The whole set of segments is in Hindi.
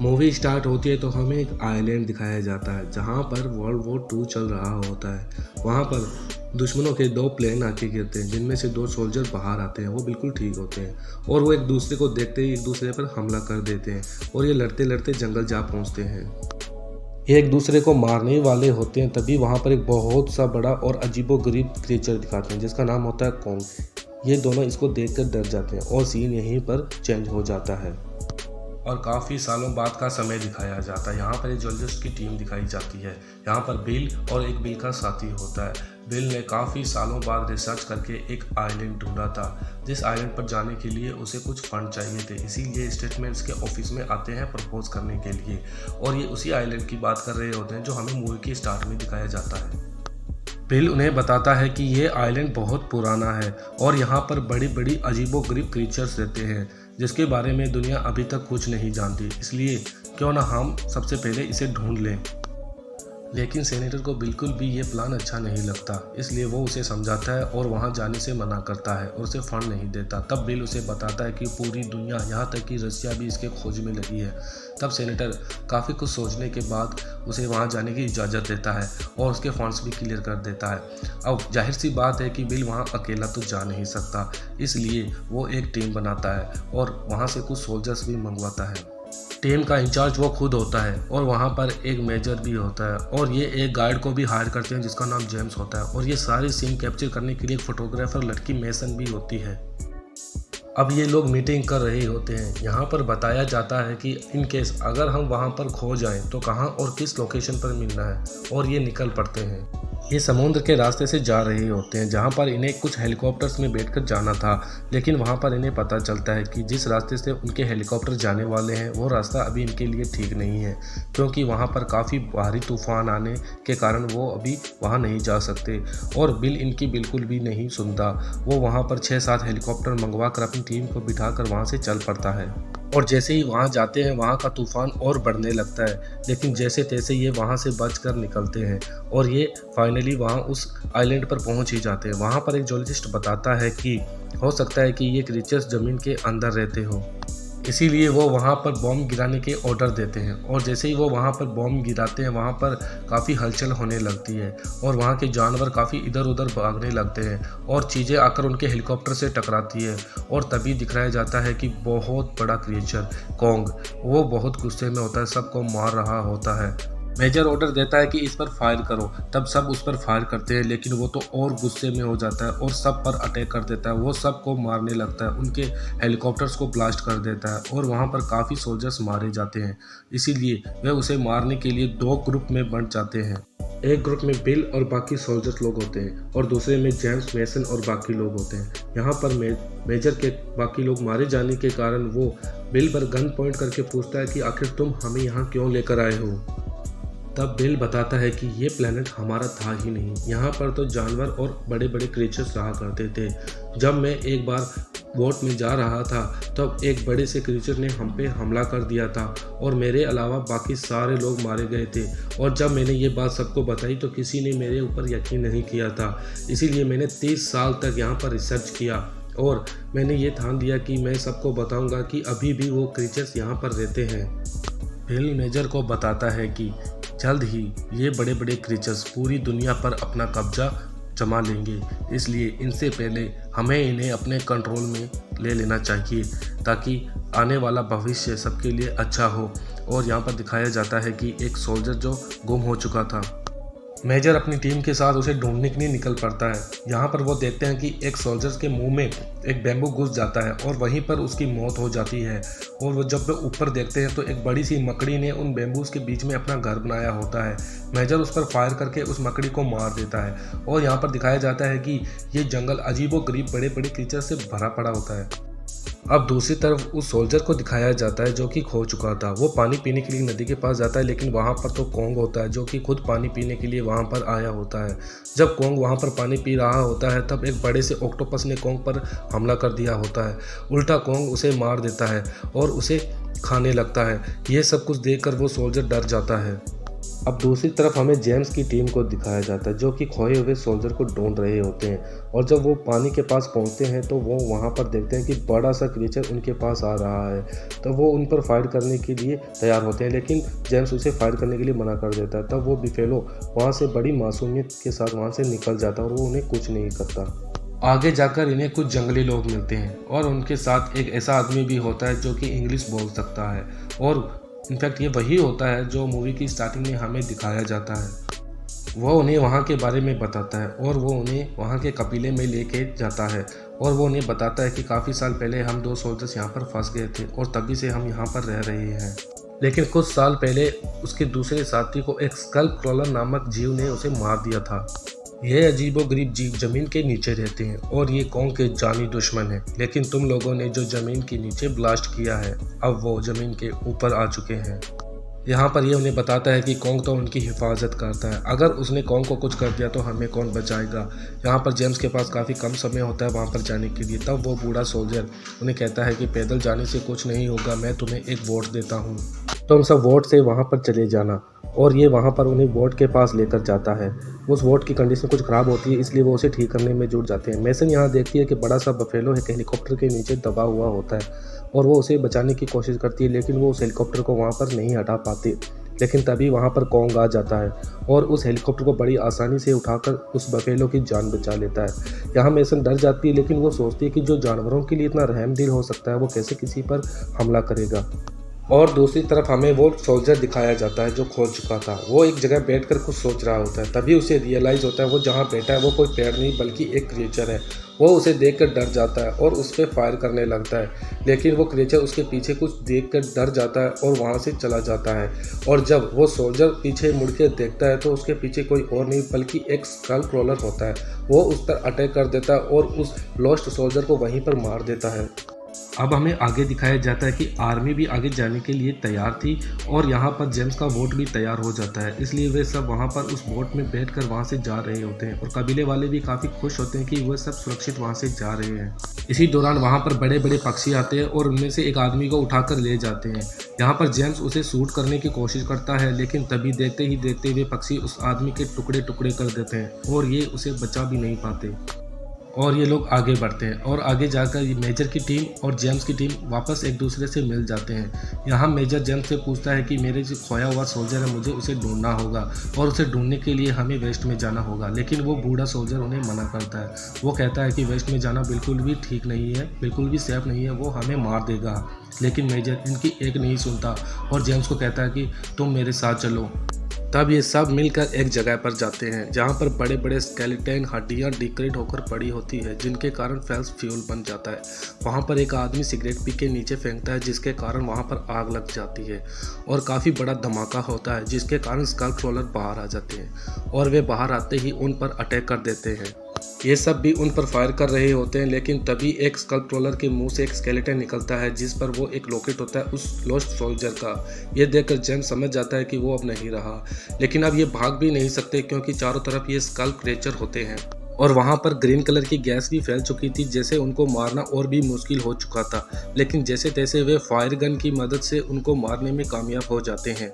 मूवी स्टार्ट होती है तो हमें एक आइलैंड दिखाया जाता है जहाँ पर वर्ल्ड वॉर 2 चल रहा होता है। वहाँ पर दुश्मनों के 2 प्लेन आके गिरते हैं जिनमें से 2 सोल्जर बाहर आते हैं। वो बिल्कुल ठीक होते हैं और वो एक दूसरे को देखते ही एक दूसरे पर हमला कर देते हैं और ये लड़ते लड़ते जंगल जा पहुँचते हैं। ये एक दूसरे को मारने वाले होते हैं। तभी वहाँ पर एक बहुत सा बड़ा और अजीबोगरीब क्रिएचर दिखाते हैं जिसका नाम होता है कॉन्ग। ये दोनों इसको देखकर डर जाते हैं और सीन यहीं पर चेंज हो जाता है और काफ़ी सालों बाद का समय दिखाया जाता है। यहाँ पर एक जर्नलिस्ट की टीम दिखाई जाती है। यहाँ पर बिल और एक बिल का साथी होता है। बिल ने काफ़ी सालों बाद रिसर्च करके एक आइलैंड ढूंढा था जिस आइलैंड पर जाने के लिए उसे कुछ फंड चाहिए थे। इसीलिए स्टेटमेंट्स के ऑफिस में आते हैं प्रपोज करने के लिए और ये उसी आइलैंड की बात कर रहे होते हैं जो हमें मूवी के स्टार्ट में दिखाया जाता है। बिल उन्हें बताता है कि ये आइलैंड बहुत पुराना है और यहाँ पर बड़ी बड़ी अजीबोगरीब क्रीचर्स रहते हैं जिसके बारे में दुनिया अभी तक कुछ नहीं जानती। इसलिए क्यों ना हम सबसे पहले इसे ढूंढ लें। लेकिन सेनेटर को बिल्कुल भी ये प्लान अच्छा नहीं लगता, इसलिए वो उसे समझाता है और वहाँ जाने से मना करता है और उसे फंड नहीं देता। तब बिल उसे बताता है कि पूरी दुनिया यहाँ तक कि रसिया भी इसके खोज में लगी है। तब सेनेटर काफ़ी कुछ सोचने के बाद उसे वहाँ जाने की इजाज़त देता है और उसके फंड्स भी क्लियर कर देता है। अब जाहिर सी बात है कि बिल वहाँ अकेला तो जा नहीं सकता, इसलिए वो एक टीम बनाता है और वहाँ से कुछ सोल्जर्स भी मंगवाता है। टीम का इंचार्ज वो खुद होता है और वहाँ पर एक मेजर भी होता है और ये एक गाइड को भी हायर करते हैं जिसका नाम जेम्स होता है और ये सारी सीन कैप्चर करने के लिए एक फोटोग्राफर लड़की मेसन भी होती है। अब ये लोग मीटिंग कर रहे होते हैं। यहाँ पर बताया जाता है कि इन केस अगर हम वहाँ पर खो जाएं तो कहाँ और किस लोकेशन पर मिलना है और ये निकल पड़ते हैं। ये समुद्र के रास्ते से जा रहे होते हैं जहाँ पर इन्हें कुछ हेलीकॉप्टर्स में बैठकर जाना था, लेकिन वहाँ पर इन्हें पता चलता है कि जिस रास्ते से उनके हेलीकॉप्टर जाने वाले हैं वो रास्ता अभी इनके लिए ठीक नहीं है क्योंकि वहाँ पर काफ़ी भारी तूफान आने के कारण वो अभी वहाँ नहीं जा सकते। और बिल इनकी बिल्कुल भी नहीं सुनता। वो वहाँ पर 6-7 हेलीकॉप्टर मंगवा कर अपनी टीम को बिठाकर वहाँ से चल पड़ता है और जैसे ही वहाँ जाते हैं वहाँ का तूफान और बढ़ने लगता है, लेकिन जैसे तैसे ये वहाँ से बचकर निकलते हैं और ये फाइनली वहाँ उस आइलैंड पर पहुँच ही जाते हैं। वहाँ पर एक जियोलॉजिस्ट बताता है कि हो सकता है कि ये क्रीचर्स ज़मीन के अंदर रहते हो, इसीलिए वो वहाँ पर बॉम्ब गिराने के ऑर्डर देते हैं और जैसे ही वो वहाँ पर बॉम्ब गिराते हैं वहाँ पर काफ़ी हलचल होने लगती है और वहाँ के जानवर काफ़ी इधर उधर भागने लगते हैं और चीज़ें आकर उनके हेलीकॉप्टर से टकराती है और तभी दिखाया जाता है कि बहुत बड़ा क्रिएचर कॉन्ग वो बहुत गुस्से में होता है, सबको मार रहा होता है। मेजर ऑर्डर देता है कि इस पर फायर करो, तब सब उस पर फायर करते हैं लेकिन वो तो और गुस्से में हो जाता है और सब पर अटैक कर देता है। वो सबको मारने लगता है, उनके हेलीकॉप्टर्स को ब्लास्ट कर देता है और वहाँ पर काफ़ी सोल्जर्स मारे जाते हैं। इसीलिए वे उसे मारने के लिए 2 ग्रुप में बंट जाते हैं। एक ग्रुप में बिल और बाकी सोल्जर्स लोग होते हैं और दूसरे में जेम्स मेसन और बाकी लोग होते हैं। यहाँ पर मेजर के बाकी लोग मारे जाने के कारण वो बिल पर गन पॉइंट करके पूछता है कि आखिर तुम हमें यहाँ क्यों लेकर आए हो। तब बिल बताता है कि ये प्लेनेट हमारा था ही नहीं, यहाँ पर तो जानवर और बड़े बड़े क्रीचर्स रहा करते थे। जब मैं एक बार बोट में जा रहा था तब एक बड़े से क्रीचर ने हम पे हमला कर दिया था और मेरे अलावा बाकी सारे लोग मारे गए थे और जब मैंने ये बात सबको बताई तो किसी ने मेरे ऊपर यकीन नहीं किया था। इसीलिए मैंने 30 साल तक यहाँ पर रिसर्च किया और मैंने ये ठान लिया कि मैं सबको बताऊँगा कि अभी भी वो क्रीचर्स यहाँ पर रहते हैं। बिल मेजर को बताता है कि जल्द ही ये बड़े बड़े क्रीचर्स पूरी दुनिया पर अपना कब्जा जमा लेंगे, इसलिए इनसे पहले हमें इन्हें अपने कंट्रोल में ले लेना चाहिए ताकि आने वाला भविष्य सबके लिए अच्छा हो। और यहाँ पर दिखाया जाता है कि एक सोल्जर जो गुम हो चुका था, मेजर अपनी टीम के साथ उसे ढूंढने के लिए निकल पड़ता है। यहाँ पर वो देखते हैं कि एक सोल्जर्स के मुंह में एक बैम्बू घुस जाता है और वहीं पर उसकी मौत हो जाती है और वो जब वे ऊपर देखते हैं तो एक बड़ी सी मकड़ी ने उन बैम्बूज के बीच में अपना घर बनाया होता है। मेजर उस पर फायर करके उस मकड़ी को मार देता है और यहाँ पर दिखाया जाता है कि ये जंगल अजीबोगरीब बड़े बड़े क्रीचर से भरा पड़ा होता है। अब दूसरी तरफ उस सोल्जर को दिखाया जाता है जो कि खो चुका था। वो पानी पीने के लिए नदी के पास जाता है लेकिन वहाँ पर तो कॉन्ग होता है जो कि खुद पानी पीने के लिए वहाँ पर आया होता है। जब कॉन्ग वहाँ पर पानी पी रहा होता है तब एक बड़े से ऑक्टोपस ने कॉन्ग पर हमला कर दिया होता है। उल्टा कॉन्ग उसे मार देता है और उसे खाने लगता है। ये सब कुछ देखकर वो सोल्जर डर जाता है। अब दूसरी तरफ हमें जेम्स की टीम को दिखाया जाता है जो कि खोए हुए सोल्जर को ढूंढ रहे होते हैं। और जब वो पानी के पास पहुंचते हैं तो वो वहां पर देखते हैं कि बड़ा सा क्रीचर उनके पास आ रहा है। तो वो उन पर फायर करने के लिए तैयार होते हैं, लेकिन जेम्स उसे फायर करने के लिए मना कर देता है। तब वो बिफेलो वहां से बड़ी मासूमियत के साथ वहां से निकल जाता है और वो उन्हें कुछ नहीं करता। आगे जाकर इन्हें कुछ जंगली लोग मिलते हैं और उनके साथ एक ऐसा आदमी भी होता है जो कि इंग्लिश बोल सकता है। और इनफैक्ट ये वही होता है जो मूवी की स्टार्टिंग में हमें दिखाया जाता है। वो उन्हें वहाँ के बारे में बताता है और वो उन्हें वहाँ के कबीले में लेके जाता है। और वो उन्हें बताता है कि काफ़ी साल पहले हम 2 सोल्जर्स यहाँ पर फंस गए थे और तभी से हम यहाँ पर रह रहे हैं। लेकिन कुछ साल पहले उसके दूसरे साथी को एक स्कल क्रॉलर नामक जीव ने उसे मार दिया था। ये अजीबोगरीब जीव जमीन के नीचे रहते हैं और ये कॉन्ग के जानी दुश्मन है। लेकिन तुम लोगों ने जो जमीन के नीचे ब्लास्ट किया है, अब वो जमीन के ऊपर आ चुके हैं। यहाँ पर ये उन्हें बताता है कि कॉन्ग तो उनकी हिफाजत करता है, अगर उसने कॉन्ग को कुछ कर दिया तो हमें कौन बचाएगा। यहाँ पर जेम्स के पास काफ़ी कम समय होता है वहाँ पर जाने के लिए। तब वो बूढ़ा सोल्जर उन्हें कहता है कि पैदल जाने से कुछ नहीं होगा, मैं तुम्हें एक वोट देता हूँ, तुम सब वोट से वहाँ पर चले जाना। और ये वहाँ पर उन्हें वोट के पास लेकर जाता है। उस वोट की कंडीशन कुछ ख़राब होती है, इसलिए वो उसे ठीक करने में जुट जाते हैं। मेसन यहाँ देखती है कि बड़ा सा बफेलो एक हेलीकॉप्टर के नीचे दबा हुआ होता है और वो उसे बचाने की कोशिश करती है, लेकिन वो उस हेलीकॉप्टर को वहाँ पर नहीं हटा पाती। लेकिन तभी वहाँ पर कॉन्ग आ जाता है और उस हेलीकॉप्टर को बड़ी आसानी से उठाकर उस बफेलो की जान बचा लेता है। यहाँ मेसन डर जाती है, लेकिन वो सोचती है कि जो जानवरों के लिए इतना रहमदिल हो सकता है वो कैसे किसी पर हमला करेगा। और दूसरी तरफ हमें वो सोल्जर दिखाया जाता है जो खो चुका था। वो एक जगह बैठकर कुछ सोच रहा होता है, तभी उसे रियलाइज़ होता है वो जहाँ बैठा है वो कोई पेड़ नहीं बल्कि एक क्रिएचर है। वो उसे देखकर डर जाता है और उस पर फायर करने लगता है, लेकिन वो क्रिएचर उसके पीछे कुछ देखकर डर जाता है और वहाँ से चला जाता है। और जब वो सोल्जर पीछे मुड़ के देखता है तो उसके पीछे कोई और नहीं बल्कि एक स्कल क्रॉलर होता है। वो उस पर अटैक कर देता है और उस लॉस्ट सोल्जर को वहीं पर मार देता है। अब हमें आगे दिखाया जाता है कि आर्मी भी आगे जाने के लिए तैयार थी और यहाँ पर जेम्स का बोट भी तैयार हो जाता है, इसलिए वे सब वहाँ पर उस बोट में बैठकर वहाँ से जा रहे होते हैं। और कबीले वाले भी काफ़ी खुश होते हैं कि वे सब सुरक्षित वहाँ से जा रहे हैं। इसी दौरान वहाँ पर बड़े बड़े पक्षी आते हैं और उनमें से एक आदमी को उठाकर ले जाते हैं। यहाँ पर जेम्स उसे शूट करने की कोशिश करता है, लेकिन तभी देखते ही देखते वे पक्षी उस आदमी के टुकड़े टुकड़े कर देते हैं और ये उसे बचा भी नहीं पाते। और ये लोग आगे बढ़ते हैं और आगे जाकर ये मेजर की टीम और जेम्स की टीम वापस एक दूसरे से मिल जाते हैं। यहाँ मेजर जेम्स से पूछता है कि मेरे जो खोया हुआ सोल्जर है मुझे उसे ढूंढना होगा और उसे ढूंढने के लिए हमें वेस्ट में जाना होगा। लेकिन वो बूढ़ा सोल्जर उन्हें मना करता है। वो कहता है कि वेस्ट में जाना बिल्कुल भी ठीक नहीं है, बिल्कुल भी सेफ नहीं है, वो हमें मार देगा। लेकिन मेजर इनकी एक नहीं सुनता और जेम्स को कहता है कि तुम मेरे साथ चलो। तब ये सब मिलकर एक जगह पर जाते हैं जहाँ पर बड़े बड़े स्केलेटन हड्डियाँ डिक्रेट होकर पड़ी होती है, जिनके कारण फेल्स फ्यूल बन जाता है। वहाँ पर एक आदमी सिगरेट पी के नीचे फेंकता है, जिसके कारण वहाँ पर आग लग जाती है और काफ़ी बड़ा धमाका होता है, जिसके कारण स्कल क्रॉलर बाहर आ जाते हैं और वे बाहर आते ही उन पर अटैक कर देते हैं। ये सब भी उन पर फायर कर रहे होते हैं, लेकिन तभी एक स्कल क्रॉलर के मुंह से एक स्केलेटन निकलता है जिस पर वो एक लॉकेट होता है उस लॉस्ट सोल्जर का। ये देखकर जेम्स समझ जाता है कि वो अब नहीं रहा, लेकिन अब ये भाग भी नहीं सकते क्योंकि चारों तरफ ये स्कल क्रिएचर होते हैं और वहाँ पर ग्रीन कलर की गैस भी फैल चुकी थी, जैसे उनको मारना और भी मुश्किल हो चुका था। लेकिन जैसे तैसे वे फायर गन की मदद से उनको मारने में कामयाब हो जाते हैं।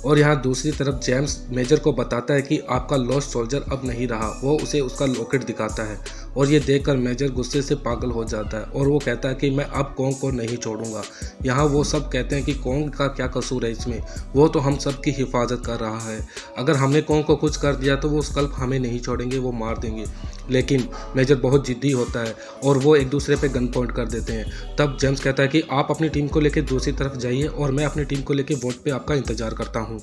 और यहाँ दूसरी तरफ जेम्स मेजर को बताता है कि आपका लॉस्ट सोल्जर अब नहीं रहा। वो उसे उसका लॉकेट दिखाता है और ये देखकर मेजर गुस्से से पागल हो जाता है और वो कहता है कि मैं अब कॉन्ग को नहीं छोड़ूंगा। यहाँ वो सब कहते हैं कि कॉन्ग का क्या कसूर है इसमें, वो तो हम सब की हिफाजत कर रहा है। अगर हमने कॉन्ग को कुछ कर दिया तो वो स्कल्प हमें नहीं छोड़ेंगे, वो मार देंगे। लेकिन मेजर बहुत जिद्दी होता है और वो एक दूसरे पे गन पॉइंट कर देते हैं। तब जेम्स कहता है कि आप अपनी टीम को लेकर दूसरी तरफ जाइए और मैं अपनी टीम को लेकर वोट पे आपका इंतज़ार करता हूँ।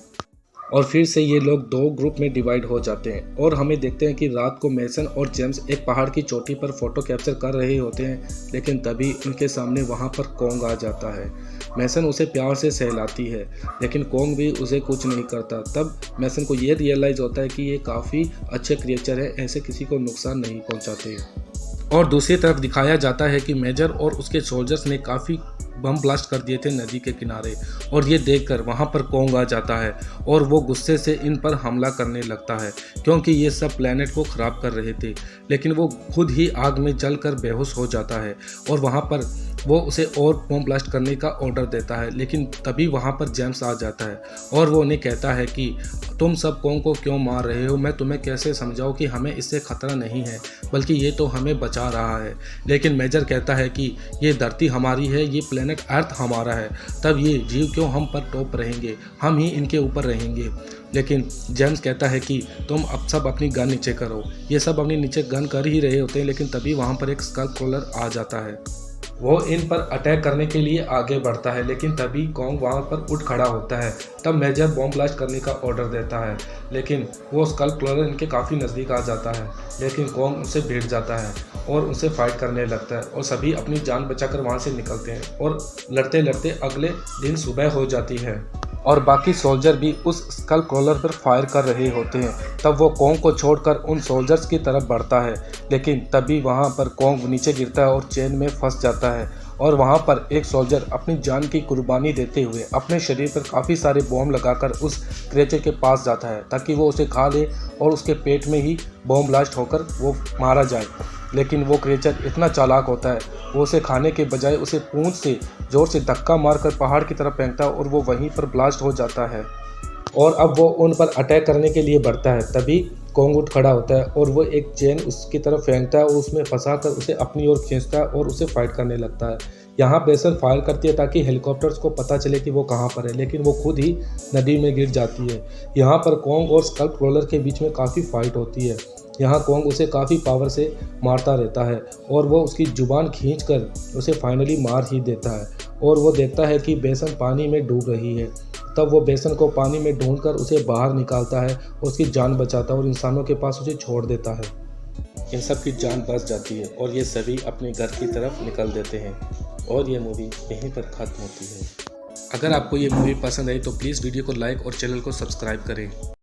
और फिर से ये लोग 2 ग्रुप में डिवाइड हो जाते हैं और हमें देखते हैं कि रात को मेसन और जेम्स एक पहाड़ की चोटी पर फोटो कैप्चर कर रहे होते हैं, लेकिन तभी उनके सामने वहाँ पर कॉन्ग आ जाता है। मेसन उसे प्यार से सहलाती है, लेकिन कॉन्ग भी उसे कुछ नहीं करता। तब मेसन को ये रियलाइज़ होता है कि ये काफ़ी अच्छे क्रिएचर हैं, ऐसे किसी को नुकसान नहीं पहुँचाते। और दूसरी तरफ दिखाया जाता है कि मेजर और उसके सोल्जर्स ने काफ़ी बम ब्लास्ट कर दिए थे नदी के किनारे और ये देखकर वहाँ पर कॉन्ग आ जाता है और वो गुस्से से इन पर हमला करने लगता है क्योंकि ये सब प्लेनेट को ख़राब कर रहे थे। लेकिन वो खुद ही आग में जलकर बेहोश हो जाता है और वहाँ पर वो उसे और बॉम्ब ब्लास्ट करने का ऑर्डर देता है, लेकिन तभी वहाँ पर जेम्स आ जाता है और वो उन्हें कहता है कि तुम सब कॉन्ग को क्यों मार रहे हो, मैं तुम्हें कैसे समझाऊं कि हमें इससे खतरा नहीं है, बल्कि ये तो हमें बचा रहा है। लेकिन मेजर कहता है कि ये धरती हमारी है, ये प्लेनेट अर्थ हमारा है, तब ये जीव क्यों हम पर टॉप रहेंगे, हम ही इनके ऊपर रहेंगे। लेकिन जेम्स कहता है कि तुम अब सब अपनी गन नीचे करो। ये सब अपनी नीचे गन कर ही रहे होते हैं, लेकिन तभी वहाँ पर एक स्कल क्रोलर आ जाता है। वो इन पर अटैक करने के लिए आगे बढ़ता है, लेकिन तभी कॉन्ग वहाँ पर उठ खड़ा होता है। तब मेजर बॉम्ब ब्लास्ट करने का ऑर्डर देता है, लेकिन वो स्कल क्रोलर इनके काफ़ी नज़दीक आ जाता है। लेकिन कॉन्ग उनसे भिड़ जाता है और उनसे फाइट करने लगता है और सभी अपनी जान बचाकर वहाँ से निकलते हैं और लड़ते लड़ते अगले दिन सुबह हो जाती है और बाकी सोल्जर भी उस स्कल क्रोलर पर फायर कर रहे होते हैं। तब वो कॉन्ग को छोड़कर उन सोल्जर्स की तरफ बढ़ता है, लेकिन तभी वहाँ पर कॉन्ग नीचे गिरता है और चेन में फंस जाता है और वहाँ पर एक सोल्जर अपनी जान की कुर्बानी देते हुए अपने शरीर पर काफ़ी सारे बॉम्ब लगाकर उस क्रिएचर के पास जाता है ताकि वो उसे खा ले और उसके पेट में ही बॉम्ब ब्लास्ट होकर वो मारा जाए। लेकिन वो क्रिएचर इतना चालाक होता है, वो उसे खाने के बजाय उसे पूंछ से जोर से धक्का मारकर पहाड़ की तरफ फेंकता है और वो वहीं पर ब्लास्ट हो जाता है और अब वो उन पर अटैक करने के लिए बढ़ता है। तभी कॉन्ग उठ खड़ा होता है और वो एक चेन उसकी तरफ फेंकता है और उसमें फंसा कर उसे अपनी ओर खींचता है और उसे फाइट करने लगता है। यहाँ बेसन फायर करती है ताकि हेलीकॉप्टर्स को पता चले कि वो कहाँ पर है, लेकिन वो खुद ही नदी में गिर जाती है। यहाँ पर कॉन्ग और स्कल क्रोलर के बीच में काफ़ी फाइट होती है। यहाँ कॉन्ग उसे काफ़ी पावर से मारता रहता है और वो उसकी जुबान खींचकर उसे फाइनली मार ही देता है और वो देखता है कि बेसन पानी में डूब रही है। तब वो बेसन को पानी में ढूंढकर उसे बाहर निकालता है और उसकी जान बचाता है और इंसानों के पास उसे छोड़ देता है। इन सब की जान बच जाती है और ये सभी अपने घर की तरफ निकल देते हैं और ये मूवी यहीं पर ख़त्म होती है। अगर आपको ये मूवी पसंद आई तो प्लीज़ वीडियो को लाइक और चैनल को सब्सक्राइब करें।